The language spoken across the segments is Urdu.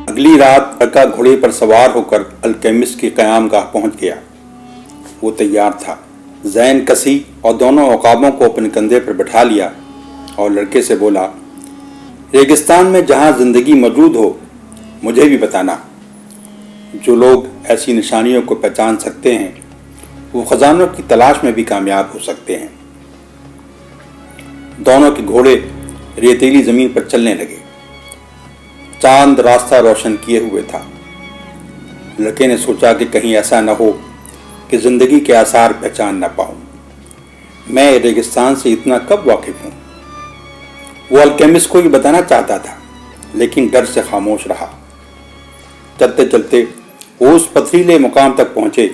اگلی رات لڑکا گھوڑے پر سوار ہو کر الکیمسٹ کی قیام گاہ پہنچ گیا۔ وہ تیار تھا، زین کسی اور دونوں عقابوں کو اپنے کندھے پر بٹھا لیا اور لڑکے سے بولا، ریگستان میں جہاں زندگی موجود ہو مجھے بھی بتانا۔ جو لوگ ایسی نشانیوں کو پہچان سکتے ہیں وہ خزانوں کی تلاش میں بھی کامیاب ہو سکتے ہیں۔ دونوں کے گھوڑے ریتیلی زمین پر چلنے لگے۔ چاند راستہ روشن کیے ہوئے تھا۔ لڑکے نے سوچا کہ کہیں ایسا نہ ہو کہ زندگی کے آثار پہچان نہ پاؤں۔ میں ریگستان سے اتنا کب واقف ہوں؟ وہ الکیمسٹ کو یہ بتانا چاہتا تھا لیکن ڈر سے خاموش رہا۔ چلتے چلتے وہ اس پتھریلے مقام تک پہنچے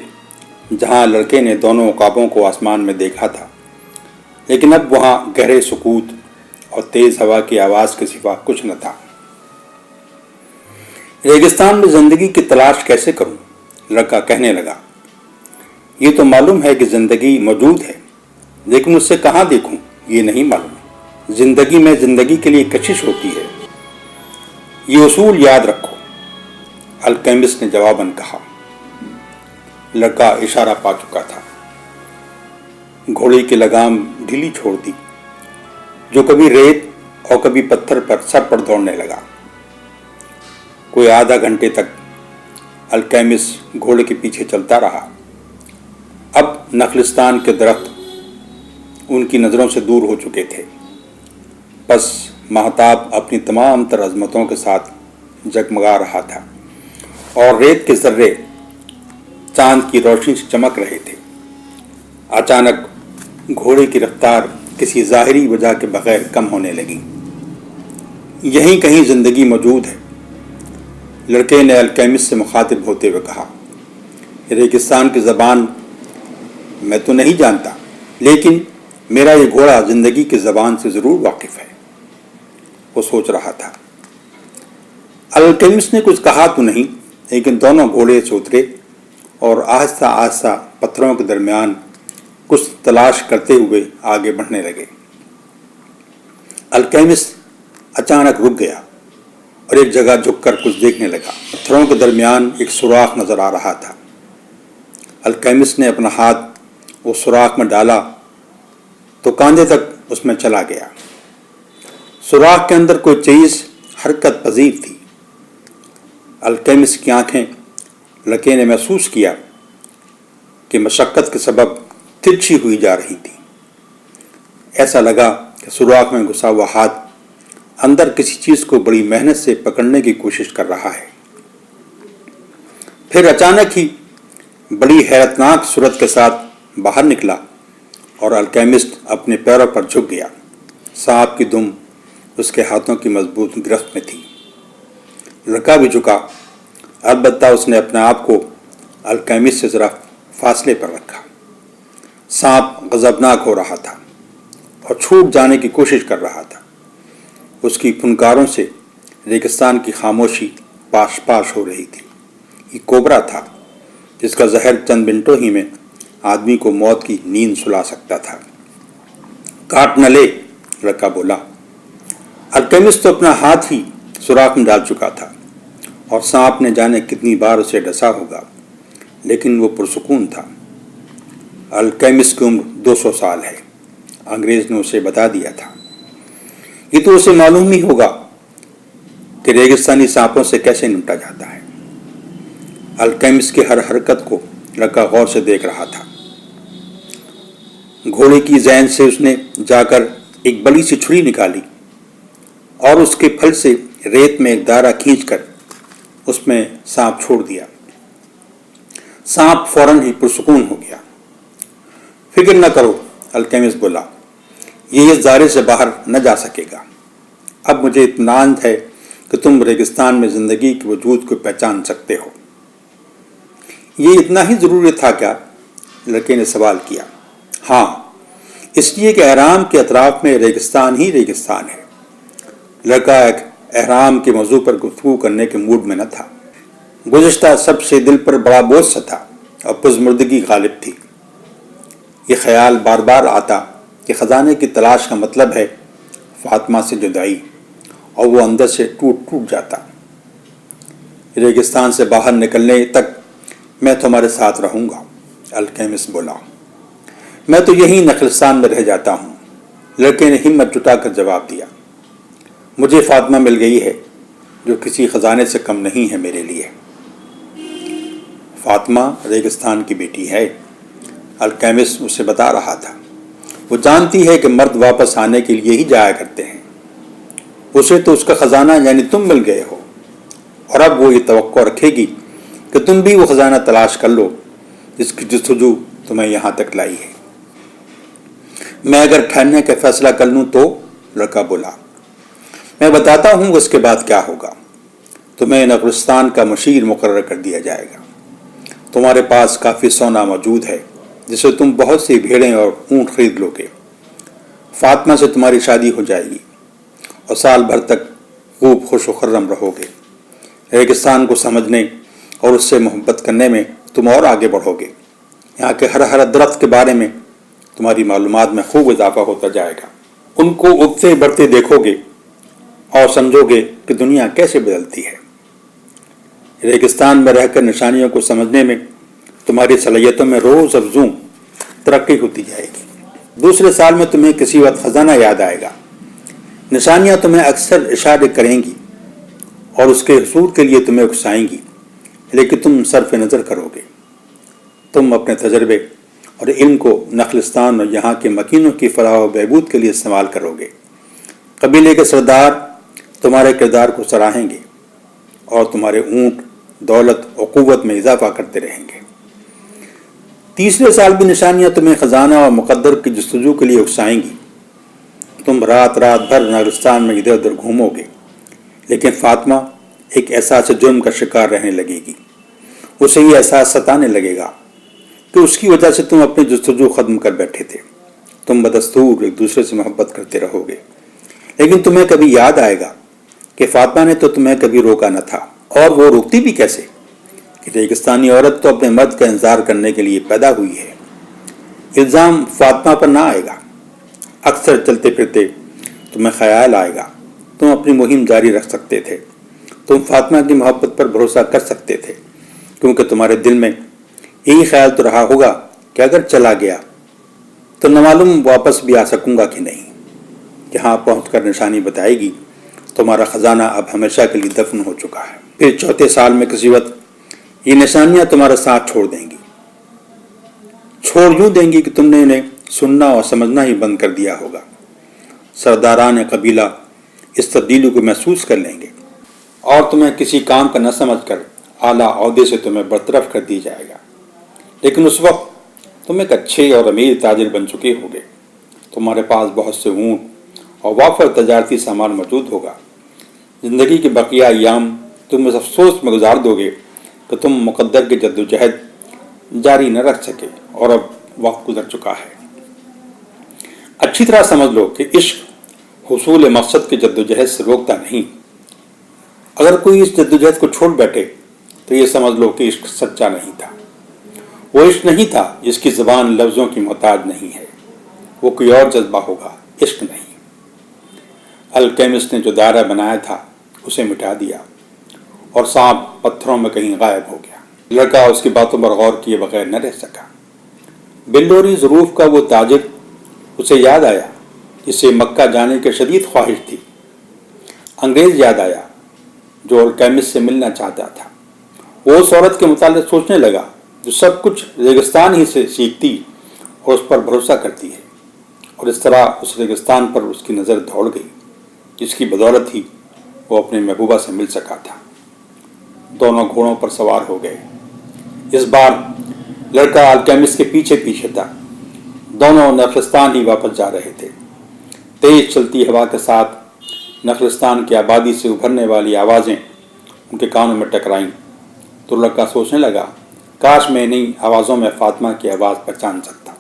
جہاں لڑکے نے دونوں عقابوں کو آسمان میں دیکھا تھا، لیکن اب وہاں گہرے سکوت اور تیز ہوا کی آواز کے سوا کچھ نہ تھا۔ ریگستان میں زندگی کی تلاش کیسے کروں؟ لڑکا کہنے لگا، یہ تو معلوم ہے کہ زندگی موجود ہے، لیکن اس سے کہاں دیکھوں یہ نہیں معلوم۔ زندگی میں زندگی کے لیے کشش ہوتی ہے، یہ اصول یاد رکھو، الکیمسٹ نے جواباً کہا۔ لڑکا اشارہ پا چکا تھا۔ گھوڑے کی لگام ڈھیلی چھوڑ دی، جو کبھی ریت اور کبھی پتھر پر سر پر دوڑنے لگا۔ کوئی آدھا گھنٹے تک الکیمسٹ گھوڑے کے پیچھے چلتا رہا۔ اب نخلستان کے درخت ان کی نظروں سے دور ہو چکے تھے، بس مہتاب اپنی تمام تر عظمتوں کے ساتھ جگمگا رہا تھا اور ریت کے ذرے چاند کی روشنی سے چمک رہے تھے۔ اچانک گھوڑے کی رفتار کسی ظاہری وجہ کے بغیر کم ہونے لگی۔ یہیں کہیں زندگی موجود ہے، لڑکے نے الکیمسٹ سے مخاطب ہوتے ہوئے کہا۔ ریگستان کی زبان میں تو نہیں جانتا، لیکن میرا یہ گھوڑا زندگی کی زبان سے ضرور واقف ہے، وہ سوچ رہا تھا۔ الکیمسٹ نے کچھ کہا تو نہیں، لیکن دونوں گھوڑے سے اترے اور آہستہ آہستہ پتھروں کے درمیان کچھ تلاش کرتے ہوئے آگے بڑھنے لگے۔ الکیمسٹ اچانک رک گیا اور ایک جگہ جھک کر کچھ دیکھنے لگا۔ پتھروں کے درمیان ایک سوراخ نظر آ رہا تھا۔ الکیمسٹ نے اپنا ہاتھ اس سوراخ میں ڈالا تو کاندھے تک اس میں چلا گیا۔ سوراخ کے اندر کوئی چیز حرکت پذیر تھی۔ الکیمسٹ کی آنکھیں، لڑکے نے محسوس کیا کہ مشقت کے سبب ترچھی ہوئی جا رہی تھی۔ ایسا لگا کہ سوراخ میں گھسا ہوا ہاتھ اندر کسی چیز کو بڑی محنت سے پکڑنے کی کوشش کر رہا ہے۔ پھر اچانک ہی بڑی حیرتناک صورت کے ساتھ باہر نکلا اور الکیمسٹ اپنے پیروں پر جھک گیا۔ سانپ کی دم اس کے ہاتھوں کی مضبوط گرفت میں تھی۔ لڑکا بھی جھکا، البتہ اس نے اپنے آپ کو الکیمسٹ سے ذرا فاصلے پر رکھا۔ سانپ غضبناک ہو رہا تھا اور چھوٹ جانے کی کوشش کر رہا تھا۔ اس کی پھنکاروں سے ریگستان کی خاموشی پاش پاش ہو رہی تھی۔ یہ کوبرا تھا جس کا زہر چند منٹوں ہی میں آدمی کو موت کی نیند سلا سکتا تھا۔ کاٹ نہ لے، لڑکا بولا۔ الکیمسٹ تو اپنا ہاتھ ہی سوراخ میں ڈال چکا تھا اور سانپ نے جانے کتنی بار اسے ڈسا ہوگا، لیکن وہ پرسکون تھا۔ الکیمسٹ کی عمر 200 سال ہے، انگریز نے اسے بتا دیا تھا۔ یہ تو اسے معلوم ہی ہوگا کہ ریگستانی سانپوں سے کیسے نمٹا جاتا ہے۔ الکیمسٹ کی ہر حرکت کو لڑکا غور سے دیکھ رہا تھا۔ گھوڑے کی زین سے اس نے جا کر ایک بڑی سی چھری نکالی اور اس کے پھل سے ریت میں ایک دائرہ کھینچ کر اس میں سانپ چھوڑ دیا۔ سانپ فوراً ہی پرسکون ہو گیا۔ فکر نہ کرو، الکیمسٹ بولا، یہ اس دائرے سے باہر نہ جا سکے گا۔ اب مجھے اطمینان ہے کہ تم ریگستان میں زندگی کے وجود کو پہچان سکتے ہو۔ یہ اتنا ہی ضروری تھا کیا؟ لڑکے نے سوال کیا۔ ہاں، اس لیے کہ اہرام کے اطراف میں ریگستان ہی ریگستان ہے۔ لڑکا ایک اہرام کے موضوع پر گفتگو کرنے کے موڈ میں نہ تھا۔ گزشتہ سب سے دل پر بڑا بوجھ سا تھا اور پزمردگی غالب تھی۔ یہ خیال بار بار آتا کہ خزانے کی تلاش کا مطلب ہے فاطمہ سے جدائی، اور وہ اندر سے ٹوٹ ٹوٹ جاتا۔ ریگستان سے باہر نکلنے تک میں تمہارے ساتھ رہوں گا، الکیمسٹ بولا۔ میں تو یہیں نخلستان میں رہ جاتا ہوں، لڑکے نے ہمت جٹا کر جواب دیا۔ مجھے فاطمہ مل گئی ہے جو کسی خزانے سے کم نہیں ہے میرے لیے۔ فاطمہ ریگستان کی بیٹی ہے، الکیمسٹ اسے بتا رہا تھا۔ وہ جانتی ہے کہ مرد واپس آنے کے لیے ہی جایا کرتے ہیں۔ اسے تو اس کا خزانہ یعنی تم مل گئے ہو، اور اب وہ یہ توقع رکھے گی کہ تم بھی وہ خزانہ تلاش کر لو جس کی جستجو تمہیں یہاں تک لائی ہے۔ میں اگر ٹھہرنے کا فیصلہ کر لوں تو، لڑکا بولا، میں بتاتا ہوں اس کے بعد کیا ہوگا۔ تمہیں نخلستان کا مشیر مقرر کر دیا جائے گا۔ تمہارے پاس کافی سونا موجود ہے جسے تم بہت سی بھیڑیں اور اونٹ خرید لو گے۔ فاطمہ سے تمہاری شادی ہو جائے گی اور سال بھر تک خوب خوش و خرم رہو گے۔ ریگستان کو سمجھنے اور اس سے محبت کرنے میں تم اور آگے بڑھو گے۔ یہاں کے ہر درخت کے بارے میں تمہاری معلومات میں خوب اضافہ ہوتا جائے گا۔ ان کو اگتے بڑھتے دیکھو گے اور سمجھو گے کہ دنیا کیسے بدلتی ہے۔ ریگستان میں رہ کر نشانیوں کو سمجھنے میں تمہاری صلاحیتوں میں روز افزوں ترقی ہوتی جائے گی۔ دوسرے سال میں تمہیں کسی وقت خزانہ یاد آئے گا۔ نشانیاں تمہیں اکثر اشارے کریں گی اور اس کے حصول کے لیے تمہیں اکسائیں گی، لیکن تم صرف نظر کرو گے۔ تم اپنے تجربے اور علم کو نخلستان اور یہاں کے مکینوں کی فلاح و بہبود کے لیے استعمال کرو گے۔ قبیلے کے سردار تمہارے کردار کو سراہیں گے اور تمہارے اونٹ دولت اور قوت میں اضافہ کرتے رہیں گے۔ تیسرے سال بھی نشانیاں تمہیں خزانہ اور مقدر کی جستجو کے لیے اکسائیں گی۔ تم رات بھر نخلستان میں ادھر ادھر گھومو گے، لیکن فاطمہ ایک احساس جرم کا شکار رہنے لگے گی۔ اسے یہ احساس ستانے لگے گا کہ اس کی وجہ سے تم اپنی جستجو ختم کر بیٹھے تھے۔ تم بدستور ایک دوسرے سے محبت کرتے رہو گے، لیکن تمہیں کبھی یاد آئے گا کہ فاطمہ نے تو تمہیں کبھی روکا نہ تھا، اور وہ روکتی بھی کیسے کہ ریگستانی عورت تو اپنے مرد کا انتظار کرنے کے لیے پیدا ہوئی ہے۔ الزام فاطمہ پر نہ آئے گا۔ اکثر چلتے پھرتے تمہیں خیال آئے گا۔ تم اپنی مہم جاری رکھ سکتے تھے۔ تم فاطمہ کی محبت پر بھروسہ کر سکتے تھے، کیونکہ تمہارے دل میں یہی خیال تو رہا ہوگا کہ اگر چلا گیا تو نہ معلوم واپس بھی آ سکوں گا کہ نہیں۔ جہاں پہنچ کر نشانی بتائے گی تمہارا خزانہ اب ہمیشہ کے لیے دفن ہو چکا ہے۔ پھر چوتھے سال میں کسی وقت یہ نشانیاں تمہارا ساتھ چھوڑ دیں گی۔ چھوڑ یوں دیں گی کہ تم نے انہیں سننا اور سمجھنا ہی بند کر دیا ہوگا۔ سرداران قبیلہ اس تبدیلی کو محسوس کر لیں گے اور تمہیں کسی کام کا نہ سمجھ کر اعلیٰ عہدے سے تمہیں برطرف کر دی جائے گا۔ لیکن اس وقت تم ایک اچھے اور امیر تاجر بن چکے ہوگے۔ تمہارے پاس بہت سے اونٹ اور وافر تجارتی سامان موجود ہوگا۔ زندگی کے بقیہ ایام تم اس افسوس میں گزار دو گے کہ تم مقدر کی جدوجہد جاری نہ رکھ سکے اور اب وقت گزر چکا ہے۔ اچھی طرح سمجھ لو کہ عشق حصول مقصد کی جدوجہد سے روکتا نہیں۔ اگر کوئی اس جدوجہد کو چھوڑ بیٹھے تو یہ سمجھ لو کہ عشق سچا نہیں تھا۔ وہ عشق نہیں تھا جس کی زبان لفظوں کی محتاج نہیں ہے۔ وہ کوئی اور جذبہ ہوگا، عشق نہیں۔ الکیمسٹ نے جو دائرہ بنایا تھا اسے مٹا دیا اور سانپ پتھروں میں کہیں غائب ہو گیا۔ لڑکا اس کی باتوں پر غور کیے بغیر نہ رہ سکا۔ بلوری ظروف کا وہ تاجر اسے یاد آیا جسے مکہ جانے کی شدید خواہش تھی۔ انگریز یاد آیا جو الکیمسٹ سے ملنا چاہتا تھا۔ وہ اس عورت کے متعلق سوچنے لگا جو سب کچھ ریگستان ہی سے سیکھتی اور اس پر بھروسہ کرتی ہے، اور اس طرح اس ریگستان پر اس کی نظر دوڑ گئی جس کی بدولت ہی وہ اپنے محبوبہ سے مل سکا تھا۔ دونوں گھوڑوں پر سوار ہو گئے۔ اس بار لڑکا الکیمسٹ کے پیچھے پیچھے تھا۔ دونوں نخلستان ہی واپس جا رہے تھے۔ تیز چلتی ہوا کے ساتھ نخلستان کی آبادی سے ابھرنے والی آوازیں ان کے کانوں میں ٹکرائیں تو لڑکا سوچنے لگا، کاش میں انہیں آوازوں میں فاطمہ کی آواز پہچان سکتا۔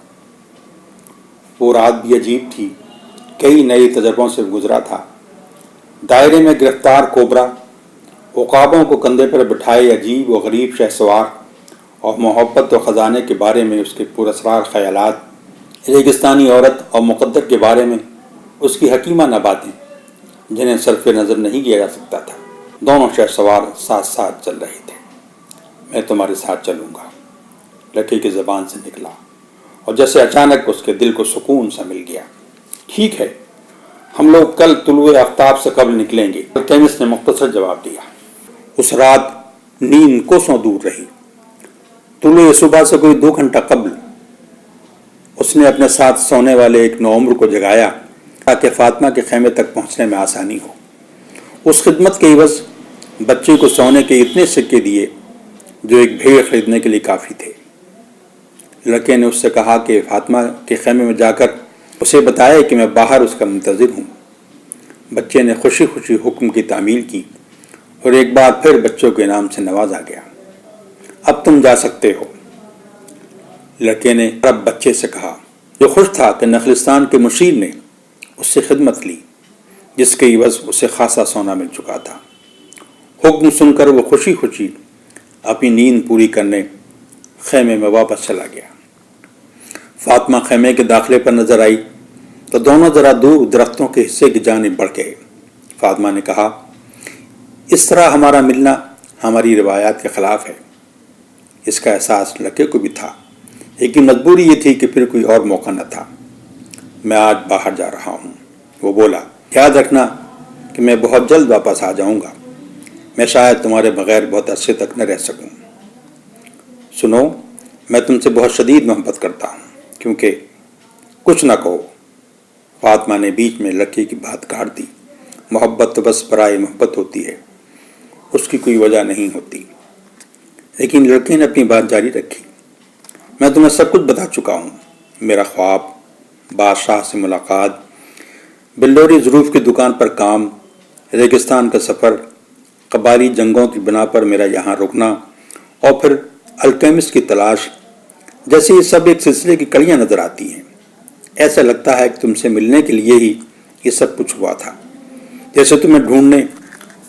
وہ رات بھی عجیب تھی، کئی نئے تجربوں سے گزرا تھا۔ دائرے میں گرفتار کوبرا، عقابوں کو کندھے پر بٹھائے عجیب و غریب شہسوار، اور محبت و خزانے کے بارے میں اس کے پراسرار خیالات، ریگستانی عورت اور مقدر کے بارے میں اس کی حکیمانہ باتیں جنہیں صرف نظر نہیں کیا جا سکتا تھا۔ دونوں شہسوار ساتھ ساتھ چل رہے تھے۔ میں تمہارے ساتھ چلوں گا، لکی کی زبان سے نکلا، اور جیسے اچانک اس کے دل کو سکون سا مل گیا۔ ٹھیک ہے، ہم لوگ کل طلوع آفتاب سے قبل نکلیں گے، الکیمسٹ نے مختصر جواب دیا۔ اس رات نیند کوسوں دور رہی۔ طلوع صبح سے کوئی 2 گھنٹہ قبل اس نے اپنے ساتھ سونے والے ایک نوعمر کو جگایا تاکہ فاطمہ کے خیمے تک پہنچنے میں آسانی ہو۔ اس خدمت کے عوض بچے کو سونے کے اتنے سکے دیے جو ایک بھیڑ خریدنے کے لیے کافی تھے۔ لڑکے نے اس سے کہا کہ فاطمہ کے خیمے میں جا کر اسے بتائے کہ میں باہر اس کا منتظر ہوں۔ بچے نے خوشی خوشی حکم کی تعمیل کی اور ایک بار پھر بچوں کے انعام سے نوازا گیا۔ اب تم جا سکتے ہو، لڑکے نے اب بچے سے کہا، جو خوش تھا کہ نخلستان کے مشیر نے اس سے خدمت لی جس کے عوض اسے خاصا سونا مل چکا تھا۔ حکم سن کر وہ خوشی خوشی اپنی نیند پوری کرنے خیمے میں واپس چلا گیا۔ فاطمہ خیمے کے داخلے پر نظر آئی تو دونوں ذرا دور درختوں کے حصے کی جانب بڑھ گئے۔ فاطمہ نے کہا، اس طرح ہمارا ملنا ہماری روایات کے خلاف ہے۔ اس کا احساس لڑکے کو بھی تھا، لیکن مجبوری یہ تھی کہ پھر کوئی اور موقع نہ تھا۔ میں آج باہر جا رہا ہوں، وہ بولا، یاد رکھنا کہ میں بہت جلد واپس آ جاؤں گا۔ میں شاید تمہارے بغیر بہت عرصے تک نہ رہ سکوں۔ سنو، میں تم سے بہت شدید محبت کرتا ہوں، کیونکہ کچھ نہ کہو۔ فاطمہ نے بیچ میں لڑکی کی بات کاٹ دی۔ محبت تو بس برائے محبت ہوتی ہے، اس کی کوئی وجہ نہیں ہوتی۔ لیکن لڑکے نے اپنی بات جاری رکھی، میں تمہیں سب کچھ بتا چکا ہوں۔ میرا خواب، بادشاہ سے ملاقات، بلوری ظروف کی دکان پر کام، ریگستان کا سفر، قبائلی جنگوں کی بنا پر میرا یہاں رکنا، اور پھر الکیمسٹ کی تلاش، جیسے یہ سب ایک سلسلے کی کڑیاں نظر آتی ہیں۔ ایسا لگتا ہے کہ تم سے ملنے کے لیے ہی یہ سب کچھ ہوا تھا، جیسے تمہیں ڈھونڈنے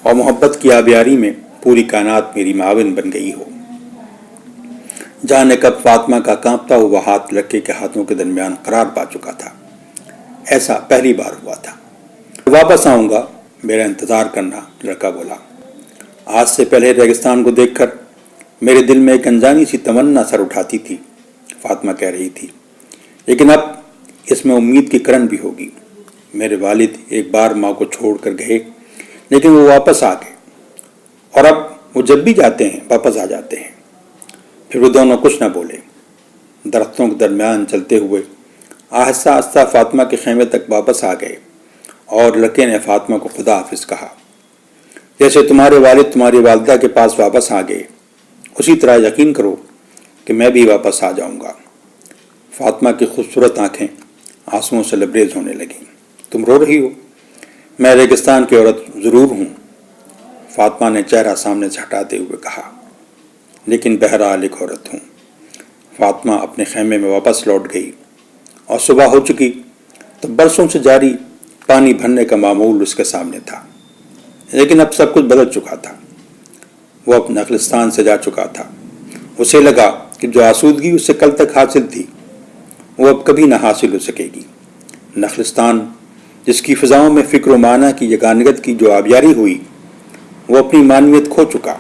اور محبت کی آبیاری میں پوری کائنات میری معاون بن گئی ہو۔ جانے کب فاطمہ کا کانپتا ہوا ہاتھ لڑکے کے ہاتھوں کے درمیان قرار پا چکا تھا۔ ایسا پہلی بار ہوا تھا۔ واپس آؤں گا، میرا انتظار کرنا، لڑکا بولا۔ آج سے پہلے ریگستان کو دیکھ کر میرے دل میں ایک انجانی سی تمنا سر اٹھاتی تھی، فاطمہ کہہ رہی تھی، لیکن اب اس میں امید کی کرن بھی ہوگی۔ میرے والد ایک بار ماں کو چھوڑ کر گئے، لیکن وہ واپس آ گئے، اور اب وہ جب بھی جاتے ہیں واپس آ جاتے ہیں۔ پھر وہ دونوں کچھ نہ بولے۔ درختوں کے درمیان چلتے ہوئے آہستہ آہستہ فاطمہ کے خیمے تک واپس آ گئے، اور لڑکے نے فاطمہ کو خدا حافظ کہا۔ جیسے تمہارے والد تمہاری والدہ کے پاس واپس آ گئے، اسی طرح یقین کرو کہ میں بھی واپس آ جاؤں گا۔ فاطمہ کی خوبصورت آنکھیں آنسوؤں سے لبریز ہونے لگیں۔ تم رو رہی ہو؟ میں ریگستان کی عورت ضرور ہوں، فاطمہ نے چہرہ سامنے سے ہٹاتے ہوئے کہا، لیکن بہرحال ایک عورت ہوں۔ فاطمہ اپنے خیمے میں واپس لوٹ گئی، اور صبح ہو چکی تو برسوں سے جاری پانی بھرنے کا معمول اس کے سامنے تھا، لیکن اب سب کچھ بدل چکا تھا۔ وہ اب نخلستان سے جا چکا تھا۔ اسے لگا کہ جو آسودگی اسے کل تک حاصل تھی وہ اب کبھی نہ حاصل ہو سکے گی۔ نخلستان، جس کی فضاؤں میں فکر و معنی کی یگانگت کی جو آبیاری ہوئی، وہ اپنی معنویت کھو چکا۔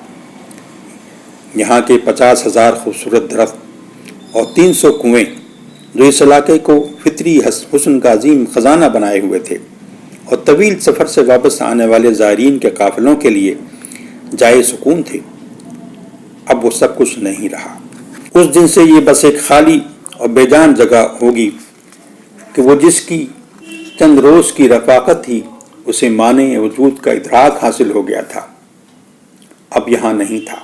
یہاں کے 50,000 خوبصورت درخت اور 300 کنویں جو اس علاقے کو فطری حسن کا عظیم خزانہ بنائے ہوئے تھے، اور طویل سفر سے واپس آنے والے زائرین کے قافلوں کے لیے جائے سکون تھے، اب وہ سب کچھ نہیں رہا۔ اس دن سے یہ بس ایک خالی اور بے جان جگہ ہوگی کہ وہ جس کی چند روز کی رفاقت ہی اسے معنی وجود کا ادراک حاصل ہو گیا تھا، اب یہاں نہیں تھا۔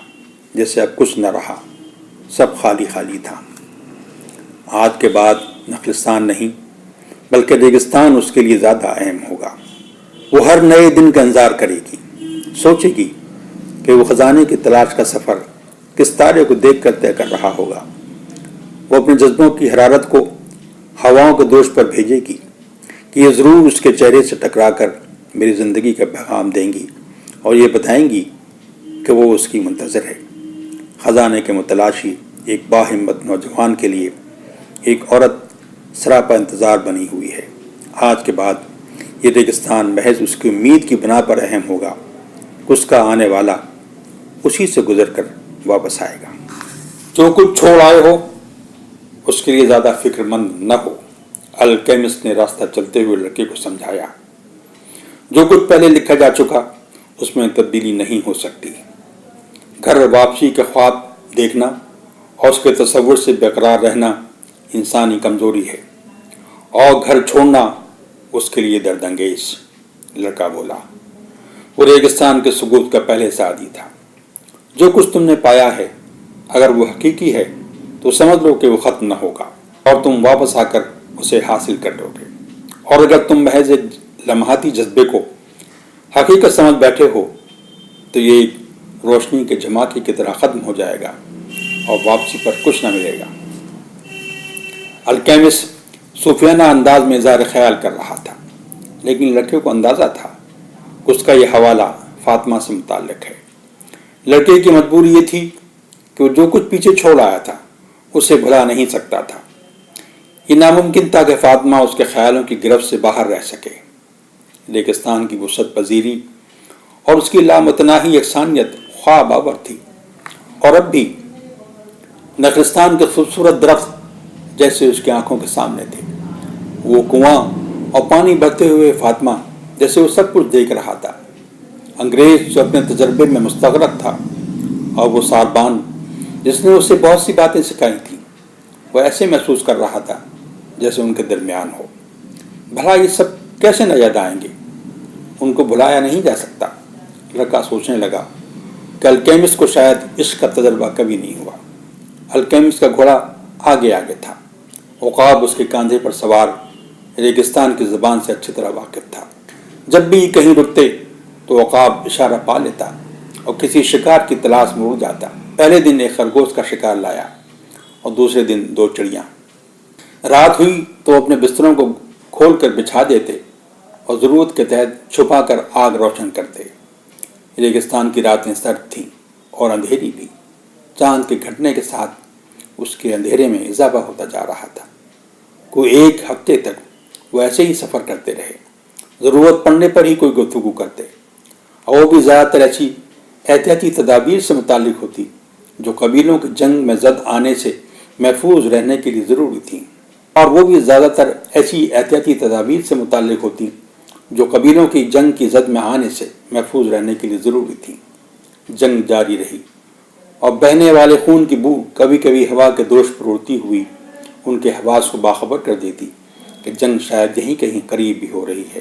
جیسے اب کچھ نہ رہا، سب خالی خالی تھا۔ آج کے بعد نخلستان نہیں بلکہ ریگستان اس کے لیے زیادہ اہم ہوگا۔ وہ ہر نئے دن کا انتظار کرے گی، سوچے گی کہ وہ خزانے کی تلاش کا سفر کس تارے کو دیکھ کر طے کر رہا ہوگا۔ وہ اپنے جذبوں کی حرارت کو ہواؤں کے دوش پر بھیجے گی کہ یہ ضرور اس کے چہرے سے ٹکرا کر میری زندگی کا پیغام دیں گی، اور یہ بتائیں گی کہ وہ اس کی منتظر ہے۔ خزانے کے متلاشی ایک باہمت نوجوان کے لیے ایک عورت سراپا انتظار بنی ہوئی ہے۔ آج کے بعد یہ ریگستان محض اس کی امید کی بنا پر اہم ہوگا، اس کا آنے والا اسی سے گزر کر واپس آئے گا۔ جو کچھ چھوڑ آئے ہو اس کے لیے زیادہ فکر مند نہ ہو، الکیمسٹ نے راستہ چلتے ہوئے لڑکے کو سمجھایا۔ جو کچھ پہلے لکھا جا چکا اس میں تبدیلی نہیں ہو سکتی۔ گھر واپسی کے خواب دیکھنا اور اس کے تصور سے برقرار رہنا انسانی کمزوری ہے، اور گھر چھوڑنا اس کے لیے درد انگیز۔ لڑکا بولا، وہ ریگستان کے ثبوت کا پہلے سے عادی تھا۔ جو کچھ تم نے پایا ہے اگر وہ حقیقی ہے تو سمجھ لو کہ وہ ختم نہ ہوگا اور تم واپس آ کر اسے حاصل کر لو گے، اور اگر تم محض ایک لمحاتی جذبے کو حقیقت سمجھ بیٹھے ہو تو یہ ایک روشنی کے جھماکے کی طرح ختم ہو جائے گا اور واپسی پر کچھ نہ ملے گا۔ الکیمسٹ صوفیانہ انداز میں اظہار خیال کر رہا تھا، لیکن لڑکے کو اندازہ تھا کہ اس کا یہ حوالہ فاطمہ سے متعلق ہے۔ لڑکے کی مجبوری یہ تھی کہ وہ جو کچھ پیچھے چھوڑ آیا تھا اسے بھلا نہیں سکتا تھا۔ یہ ناممکن تھا کہ فاطمہ اس کے خیالوں کی گرفت سے باہر رہ سکے۔ ریگستان کی وسعت پذیری اور اس کی لامتناہی یکسانیت خواب آور تھی، اور اب بھی نخلستان کے خوبصورت درخت جیسے اس کی آنکھوں کے سامنے تھے۔ وہ کنواں اور پانی بہتے ہوئے فاطمہ جیسے وہ سب کچھ دیکھ رہا تھا۔ انگریز جو اپنے تجربے میں مستغرق تھا، اور وہ ساربان جس نے اسے بہت سی باتیں سکھائی تھیں، وہ ایسے محسوس کر رہا تھا جیسے ان کے درمیان ہو۔ بھلا یہ سب کیسے نہ یاد آئیں گے؟ ان کو بھلایا نہیں جا سکتا۔ لڑکا سوچنے لگا کہ الکیمسٹ کو شاید عشق کا تجربہ کبھی نہیں ہوا۔ الکیمسٹ کا گھوڑا آگے آگے تھا، عقاب اس کے کاندھے پر سوار ریگستان کی زبان سے اچھی طرح واقف تھا۔ جب بھی کہیں رکتے تو عقاب اشارہ پا لیتا اور کسی شکار کی تلاش میں اڑ جاتا۔ پہلے دن ایک خرگوش کا شکار لایا اور دوسرے دن 2 چڑیاں۔ رات ہوئی تو اپنے بستروں کو کھول کر بچھا دیتے اور ضرورت کے تحت چھپا کر آگ روشن کرتے۔ ریگستان کی راتیں سرد تھیں اور اندھیری بھی۔ چاند کے گھٹنے کے ساتھ اس کے اندھیرے میں اضافہ ہوتا جا رہا تھا۔ کوئی 1 ہفتے تک وہ ایسے ہی سفر کرتے رہے، ضرورت پڑنے پر ہی کوئی گفتگو کرتے، اور وہ بھی زیادہ تر ایسی احتیاطی تدابیر سے متعلق ہوتی جو قبیلوں کی جنگ میں زد آنے سے محفوظ رہنے کے لیے ضروری تھیں، اور وہ بھی زیادہ تر ایسی احتیاطی تدابیر سے متعلق ہوتی جو قبیلوں کی جنگ کی زد میں آنے سے محفوظ رہنے کے لیے ضروری تھیں۔ جنگ جاری رہی اور بہنے والے خون کی بو کبھی کبھی ہوا کے دوش پر اڑتی ہوئی ان کے حواس کو باخبر کر دیتی کہ جنگ شاید یہیں کہیں قریب بھی ہو رہی ہے۔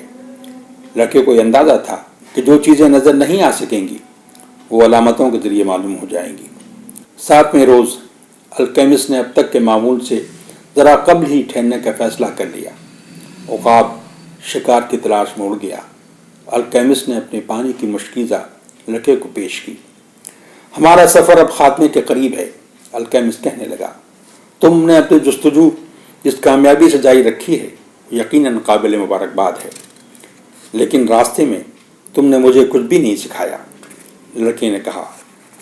لڑکے کو یہ اندازہ تھا کہ جو چیزیں نظر نہیں آ سکیں گی وہ علامتوں کے ذریعے معلوم ہو جائیں گی۔ 7ویں روز الکیمسٹ نے اب تک کے معمول سے ذرا قبل ہی ٹھہرنے کا فیصلہ کر لیا۔ عقاب شکار کی تلاش میں اڑ گیا۔ الکیمسٹ نے اپنے پانی کی مشکیزہ لڑکے کو پیش کی۔ ہمارا سفر اب خاتمے کے قریب ہے، الکیمسٹ کہنے لگا۔ تم نے اپنی جستجو جس کامیابی سے جاری رکھی ہے یقیناً قابل مبارکباد ہے، لیکن راستے میں تم نے مجھے کچھ بھی نہیں سکھایا۔ لڑکے نے کہا،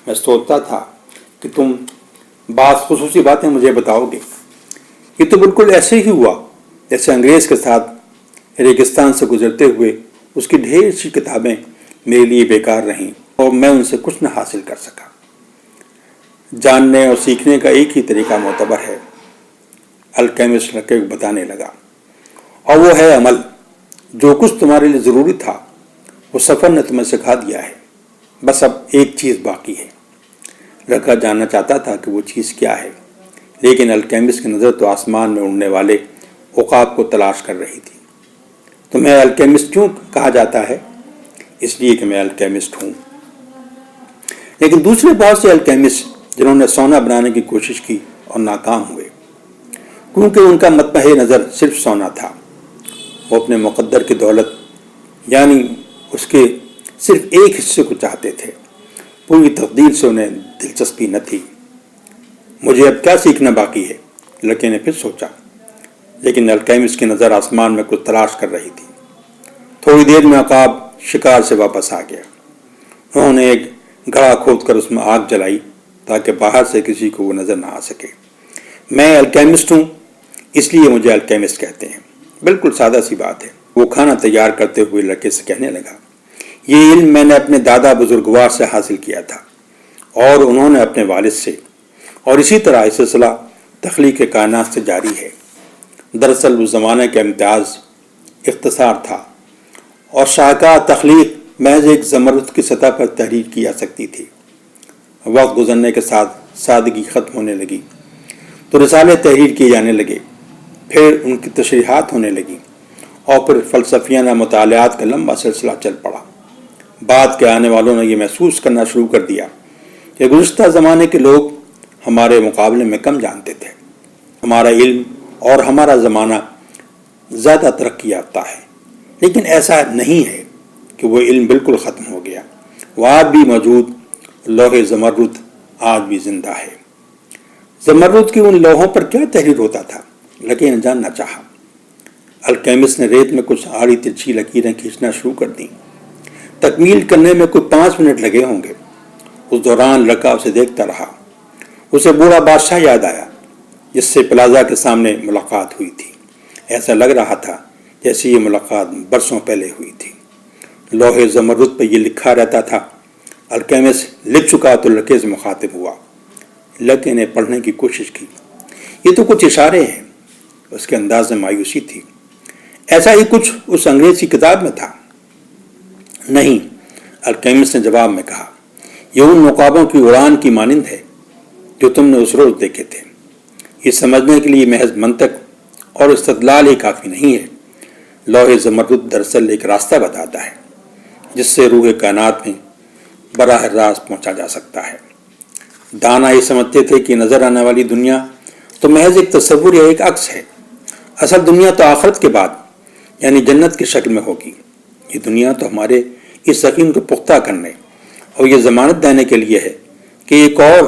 میں سوچتا تھا کہ تم بعض خصوصی باتیں مجھے بتاؤ گے۔ یہ تو بالکل ایسے ہی ہوا جیسے انگریز کے ساتھ ریگستان سے گزرتے ہوئے اس کی ڈھیر سی کتابیں میرے لیے بیکار رہیں اور میں ان سے کچھ نہ حاصل کر سکا۔ جاننے اور سیکھنے کا ایک ہی طریقہ معتبر ہے، الکیمسٹ لڑکے کو بتانے لگا، اور وہ ہے عمل۔ جو کچھ تمہارے لیے ضروری تھا وہ سفر نے تمہیں سکھا دیا ہے، بس اب ایک چیز باقی ہے۔ لڑکا جاننا چاہتا تھا کہ وہ چیز کیا ہے، لیکن الکیمسٹ کی نظر تو آسمان میں اڑنے والے عقاب کو تلاش کر رہی تھی۔ تمہیں الکیمسٹ کیوں کہا جاتا ہے؟ اس لیے کہ میں الکیمسٹ ہوں۔ لیکن دوسرے بہت سے الکیمسٹ جنہوں نے سونا بنانے کی کوشش کی اور ناکام ہوئے، کیونکہ ان کا مطمع نظر صرف سونا تھا۔ وہ اپنے مقدر کی دولت یعنی اس کے صرف ایک حصے کو چاہتے تھے، پوری تقدیر سے انہیں دلچسپی نہ تھی۔ مجھے اب کیا سیکھنا باقی ہے؟ لڑکے نے پھر سوچا، لیکن الکیمسٹ کی نظر آسمان میں کچھ تلاش کر رہی تھی۔ تھوڑی دیر میں عقاب شکار سے واپس آ گیا۔ انہوں نے ایک گڑھا کھود کر اس میں آگ جلائی تاکہ باہر سے کسی کو وہ نظر نہ آ سکے۔ میں الکیمسٹ ہوں، اس لیے مجھے الکیمسٹ کہتے ہیں۔ بالکل سادہ سی بات ہے۔ وہ کھانا تیار کرتے ہوئے لڑکے سے کہنے لگا، یہ علم میں نے اپنے دادا بزرگوار سے حاصل کیا تھا اور انہوں نے اپنے والد سے، اور اسی طرح یہ سلسلہ تخلیق کائنات سے جاری ہے۔ دراصل اس زمانے کا امتیاز اختصار تھا اور شاہکار تخلیق محض ایک زمرد کی سطح پر تحریر کی جا سکتی تھی۔ وقت گزرنے کے ساتھ سادگی ختم ہونے لگی تو رسالے تحریر کیے جانے لگے، پھر ان کی تشریحات ہونے لگیں اور پھر فلسفیانہ مطالعات کا لمبا سلسلہ چل پڑا۔ بعد کے آنے والوں نے یہ محسوس کرنا شروع کر دیا کہ گزشتہ زمانے کے لوگ ہمارے مقابلے میں کم جانتے تھے۔ ہمارا علم اور ہمارا زمانہ زیادہ ترقی یافتہ ہے، لیکن ایسا نہیں ہے کہ وہ علم بالکل ختم ہو گیا۔ وہ آج بھی موجود لوح زمرد آج بھی زندہ ہے۔ زمرد کی ان لوحوں پر کیا تحریر ہوتا تھا؟ لکیر نے جاننا چاہا۔ الکیمسٹ نے ریت میں کچھ آڑی ترچھی لکیریں کھینچنا شروع کر دیں۔ تکمیل کرنے میں کوئی 5 منٹ لگے ہوں گے۔ اس دوران لڑکا اسے دیکھتا رہا۔ اسے بوڑھا بادشاہ یاد آیا جس سے پلازا کے سامنے ملاقات ہوئی تھی۔ ایسا لگ رہا تھا جیسے یہ ملاقات برسوں پہلے ہوئی تھی۔ لوح زمرد پہ یہ لکھا رہتا تھا۔ الکیمسٹ لکھ چکا تو لڑکے سے مخاطب ہوا۔ لڑکے نے پڑھنے کی کوشش کی۔ یہ تو کچھ اشارے ہیں۔ اس کے انداز میں مایوسی تھی۔ ایسا ہی کچھ اس انگریزی کتاب میں تھا۔ نہیں، الکیمسٹ نے جواب میں کہا، یہ ان نقابوں کی اڑان کی مانند ہے جو تم نے اس روز دیکھے تھے۔ یہ سمجھنے کے لیے محض منطق اور استدلال ہی کافی نہیں ہے۔ لوح زمرد دراصل ایک راستہ بتاتا ہے جس سے روح کائنات میں براہ راست پہنچا جا سکتا ہے۔ دانا یہ سمجھتے تھے کہ نظر آنے والی دنیا تو محض ایک تصور یا ایک عکس ہے۔ اصل دنیا تو آخرت کے بعد یعنی جنت کی شکل میں ہوگی۔ یہ دنیا تو ہمارے اس یقین کو پختہ کرنے اور یہ ضمانت دینے کے لیے ہے کہ ایک اور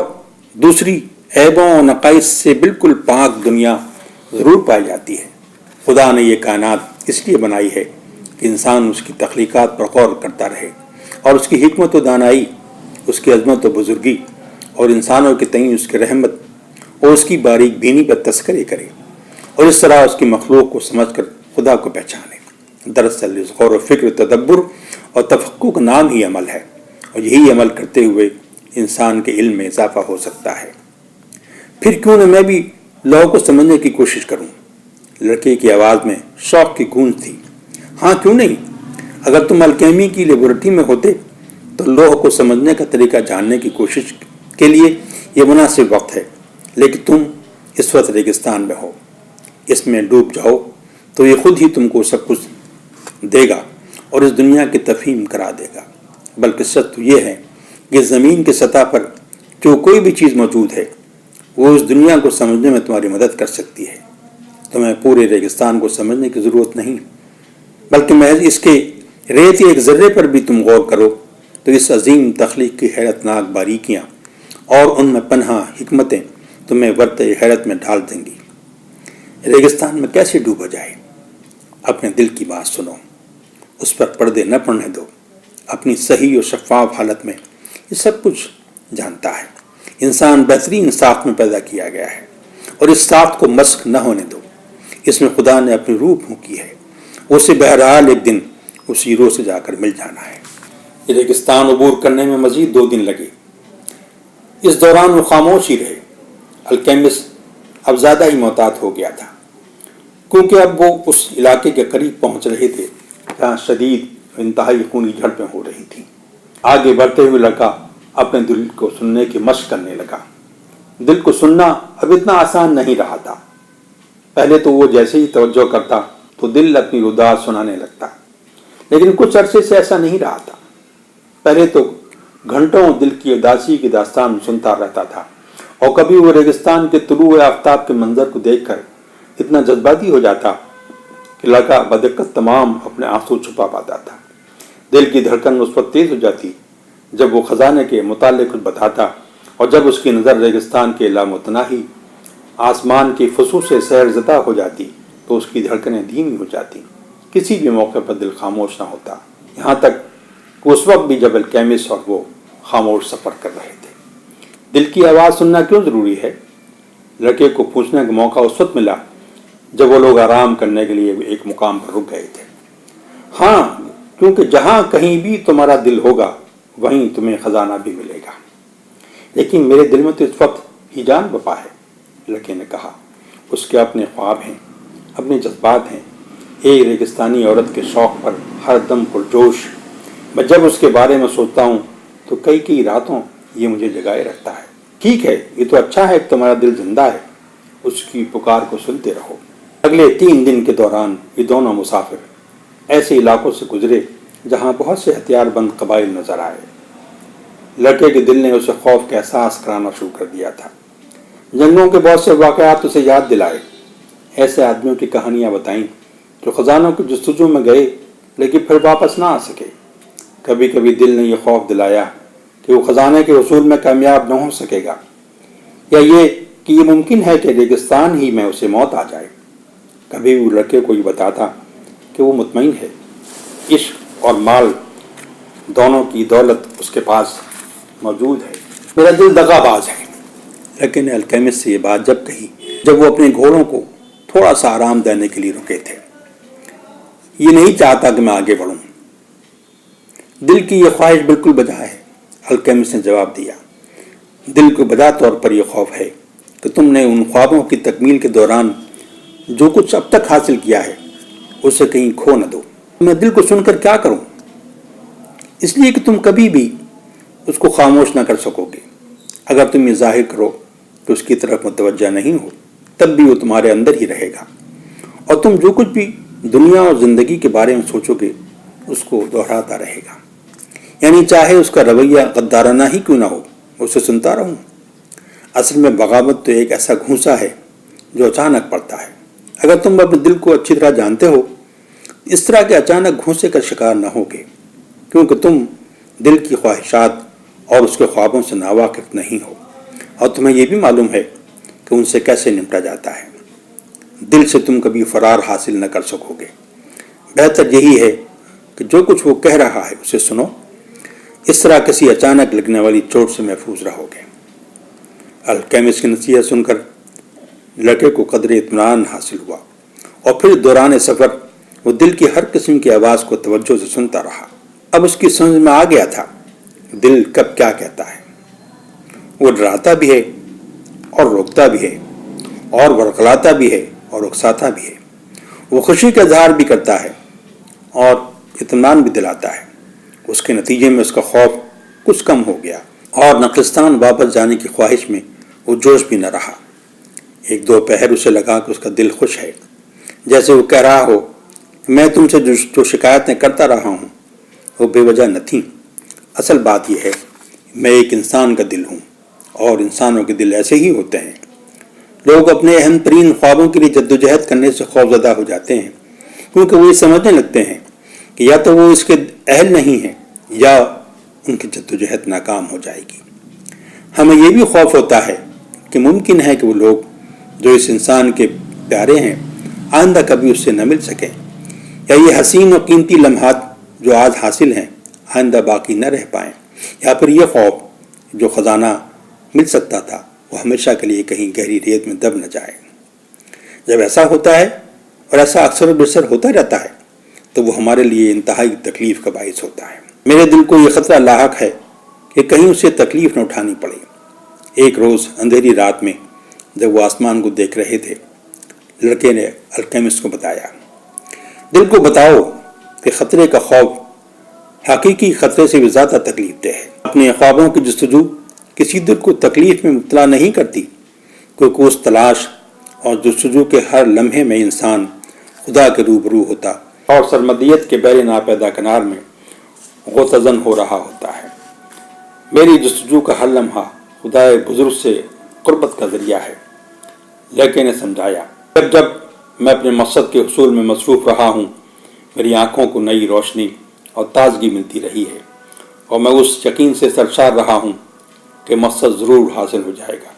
دوسری عیبوں اور نقائص سے بالکل پاک دنیا ضرور پائی جاتی ہے۔ خدا نے یہ کائنات اس لیے بنائی ہے کہ انسان اس کی تخلیقات پر غور کرتا رہے اور اس کی حکمت و دانائی، اس کی عظمت و بزرگی اور انسانوں کے تئیں اس کی رحمت اور اس کی باریک بینی پر تذکرے کرے اور اس طرح اس کی مخلوق کو سمجھ کر خدا کو پہچانے۔ دراصل اس غور و فکر، تدبر اور تفکر کا نام ہی عمل ہے، اور یہی عمل کرتے ہوئے انسان کے علم میں اضافہ ہو سکتا ہے۔ پھر کیوں نہ میں بھی لوح کو سمجھنے کی کوشش کروں؟ لڑکے کی آواز میں شوق کی گونج تھی۔ ہاں، کیوں نہیں؟ اگر تم الکیمی کی لیبورٹری میں ہوتے تو لوح کو سمجھنے کا طریقہ جاننے کی کوشش کے لیے یہ مناسب وقت ہے، لیکن تم اس وقت ریگستان میں ہو۔ اس میں ڈوب جاؤ تو یہ خود ہی تم کو سب کچھ دے گا اور اس دنیا کی تفہیم کرا دے گا۔ بلکہ سچ تو یہ ہے کہ زمین کی سطح پر جو کوئی بھی چیز موجود ہے وہ اس دنیا کو سمجھنے میں تمہاری مدد کر سکتی ہے۔ تمہیں پورے ریگستان کو سمجھنے کی ضرورت نہیں، بلکہ محض اس کے ریت ایک ذرے پر بھی تم غور کرو تو اس عظیم تخلیق کی حیرت ناک باریکیاں اور ان میں پنہاں حکمتیں تمہیں ورطۂ حیرت میں ڈال دیں گی۔ ریگستان میں کیسے ڈوبا جائے؟ اپنے دل کی بات سنو، اس پر پردے نہ پڑنے دو۔ اپنی صحیح اور شفاف حالت میں یہ سب کچھ جانتا ہے۔ انسان بہترین ساخت میں پیدا کیا گیا ہے اور اس ساخت کو مسخ نہ ہونے دو۔ اس میں خدا نے اپنی روح پھونکی ہے، اسے بہرحال ایک دن اسی روح سے جا کر مل جانا ہے۔ یہ ریگستان عبور کرنے میں مزید 2 دن لگے۔ اس دوران وہ خاموش ہی رہے۔ الکیمسٹ اب زیادہ ہی محتاط ہو گیا تھا، کیونکہ اب وہ اس علاقے کے قریب پہنچ رہے تھے جہاں شدید انتہائی خونی جھڑپیں ہو رہی تھیں۔ آگے بڑھتے ہوئے لڑکا اپنے دل کو سننے کی مشق کرنے لگا۔ دل کو سننا اب اتنا آسان نہیں رہا تھا۔ پہلے تو وہ جیسے ہی توجہ کرتا تو دل اپنی رداعت سنانے لگتا، لیکن کچھ عرصے سے ایسا نہیں رہا تھا۔ پہلے تو گھنٹوں دل کی اداسی کی داستان سنتا رہتا تھا، اور کبھی وہ ریگستان کے طلوع آفتاب کے منظر کو دیکھ کر اتنا جذباتی ہو جاتا کہ لڑکا بدقت تمام اپنے آنسو چھپا پاتا تھا۔ دل کی دھڑکن اس وقت تیز ہو جاتی جب وہ خزانے کے متعلق کچھ بتاتا، اور جب اس کی نظر ریگستان کے لامتناہی آسمان کی فصوص سے سیر زدہ ہو جاتی تو اس کی دھڑکنیں دھیمی ہو جاتی۔ کسی بھی موقع پر دل خاموش نہ ہوتا، یہاں تک کہ اس وقت بھی جب الکیمسٹ اور وہ خاموش سفر کر رہے تھے۔ دل کی آواز سننا کیوں ضروری ہے؟ لڑکے کو پوچھنے کا موقع اس وقت ملا جب وہ لوگ آرام کرنے کے لیے ایک مقام پر رک گئے تھے۔ ہاں، کیونکہ جہاں کہیں بھی تمہارا دل ہوگا وہیں تمہیں خزانہ بھی ملے گا۔ لیکن میرے دل میں تو اس وقت ہی جان بپا ہے، لڑکے نے کہا۔ اس کے اپنے خواب ہیں، اپنے جذبات ہیں، ایک ریگستانی عورت کے شوق پر ہر دم پرجوش۔ میں جب اس کے بارے میں سوچتا ہوں تو کئی راتوں یہ مجھے جگائے رکھتا ہے۔ ٹھیک ہے، یہ تو اچھا ہے کہ تمہارا دل زندہ ہے، اس کی پکار کو سنتے رہو۔ اگلے 3 دن کے دوران یہ دونوں مسافر ایسے علاقوں سے گزرے جہاں بہت سے ہتھیار بند قبائل نظر آئے۔ لڑکے کے دل نے اسے خوف کا احساس کرانا شروع کر دیا تھا۔ جنگوں کے بہت سے واقعات اسے یاد دلائے، ایسے آدمیوں کی کہانیاں بتائیں جو خزانوں کی جستجو میں گئے لیکن پھر واپس نہ آ سکے۔ کبھی کبھی دل نے یہ خوف دلایا کہ وہ خزانے کے حصول میں کامیاب نہ ہو سکے گا، یا یہ کہ یہ ممکن ہے کہ ریگستان ہی میں اسے موت آ جائے۔ کبھی وہ لڑکے کو یہ بتاتا کہ وہ مطمئن ہے، عشق اور مال دونوں کی دولت اس کے پاس موجود ہے۔ میرا دل دغا باز ہے، لڑکے نے الکیمسٹ سے یہ بات جب کہی جب وہ اپنے گھوڑوں کو تھوڑا سا آرام دینے کے لیے رکے تھے۔ یہ نہیں چاہتا کہ میں آگے بڑھوں۔ دل کی یہ خواہش بالکل بجا ہے، الکیمسٹ نے جواب دیا۔ دل کو بجا طور پر یہ خوف ہے کہ تم نے ان خوابوں کی تکمیل کے دوران جو کچھ اب تک حاصل کیا ہے اسے کہیں کھو نہ دو۔ میں دل کو سن کر کیا کروں؟ اس لیے کہ تم کبھی بھی اس کو خاموش نہ کر سکو گے۔ اگر تم یہ ظاہر کرو کہ اس کی طرف متوجہ نہیں ہو تب بھی وہ تمہارے اندر ہی رہے گا، اور تم جو کچھ بھی دنیا اور زندگی کے بارے میں سوچو گے اس کو دہراتا رہے گا۔ یعنی چاہے اس کا رویہ غدارانہ ہی کیوں نہ ہو، اسے سنتا رہوں۔ اصل میں بغاوت تو ایک ایسا گھونسا ہے جو اچانک پڑتا ہے۔ اگر تم اپنے دل کو اچھی طرح جانتے ہو اس طرح کے اچانک گھونسے کا شکار نہ ہوگے، کیونکہ تم دل کی خواہشات اور اس کے خوابوں سے ناواقف نہیں ہو، اور تمہیں یہ بھی معلوم ہے کہ ان سے کیسے نمٹا جاتا ہے۔ دل سے تم کبھی فرار حاصل نہ کر سکو گے۔ بہتر یہی ہے کہ جو کچھ وہ کہہ رہا ہے اسے سنو، اس طرح کسی اچانک لگنے والی چوٹ سے محفوظ رہو گے۔ الکیمسٹ کی نصیحت سن کر لڑکے کو قدر اطمینان حاصل ہوا، اور پھر دوران سفر وہ دل کی ہر قسم کی آواز کو توجہ سے سنتا رہا۔ اب اس کی سمجھ میں آ گیا تھا دل کب کیا کہتا ہے۔ وہ ڈراتا بھی ہے اور روکتا بھی ہے، اور ورغلاتا بھی ہے اور اکساتا بھی ہے۔ وہ خوشی کا اظہار بھی کرتا ہے اور اطمینان بھی دلاتا ہے۔ اس کے نتیجے میں اس کا خوف کچھ کم ہو گیا، اور نقلستان واپس جانے کی خواہش میں وہ جوش بھی نہ رہا۔ ایک دو پہر اسے لگا کہ اس کا دل خوش ہے، جیسے وہ کہہ رہا ہو میں تم سے جو شکایتیں کرتا رہا ہوں وہ بے وجہ نہ تھیں۔ اصل بات یہ ہے میں ایک انسان کا دل ہوں، اور انسانوں کے دل ایسے ہی ہوتے ہیں۔ لوگ اپنے اہم ترین خوابوں کے لیے جدوجہد کرنے سے خوفزدہ ہو جاتے ہیں، کیونکہ وہ یہ سمجھنے لگتے ہیں کہ یا تو وہ اس کے اہل نہیں ہیں یا ان کی جدوجہد ناکام ہو جائے گی۔ ہمیں یہ بھی خوف ہوتا ہے کہ ممکن ہے کہ وہ لوگ جو اس انسان کے پیارے ہیں آئندہ کبھی اس سے نہ مل سکیں، یا یہ حسین و قیمتی لمحات جو آج حاصل ہیں آئندہ باقی نہ رہ پائیں، یا پھر یہ خوف جو خزانہ مل سکتا تھا وہ ہمیشہ کے لیے کہیں گہری ریت میں دب نہ جائے۔ جب ایسا ہوتا ہے، اور ایسا اکثر و بیشتر ہوتا رہتا ہے، تو وہ ہمارے لیے انتہائی تکلیف کا باعث ہوتا ہے۔ میرے دل کو یہ خطرہ لاحق ہے کہ کہیں اسے تکلیف نہ اٹھانی پڑے۔ ایک روز اندھیری رات میں جب وہ آسمان کو دیکھ رہے تھے، لڑکے نے الکیمسٹ کو بتایا، دل کو بتاؤ کہ خطرے کا خوف حقیقی خطرے سے بھی زیادہ تکلیف دہ ہے۔ اپنے خوابوں کی جستجو کسی دل کو تکلیف میں مبتلا نہیں کرتی، کیونکہ اس تلاش اور جستجو کے ہر لمحے میں انسان خدا کے روبرو ہوتا اور سرمدیت کے بحر ناپیدا کنار میں غوطہ زن ہو رہا ہوتا ہے۔ میری جستجو کا ہر لمحہ خدا بزرگ سے قربت کا ذریعہ ہے، لڑکے نے سمجھایا۔ جب میں اپنے مقصد کے حصول میں مصروف رہا ہوں، میری آنکھوں کو نئی روشنی اور تازگی ملتی رہی ہے، اور میں اس یقین سے سرشار رہا ہوں کہ مقصد ضرور حاصل ہو جائے گا۔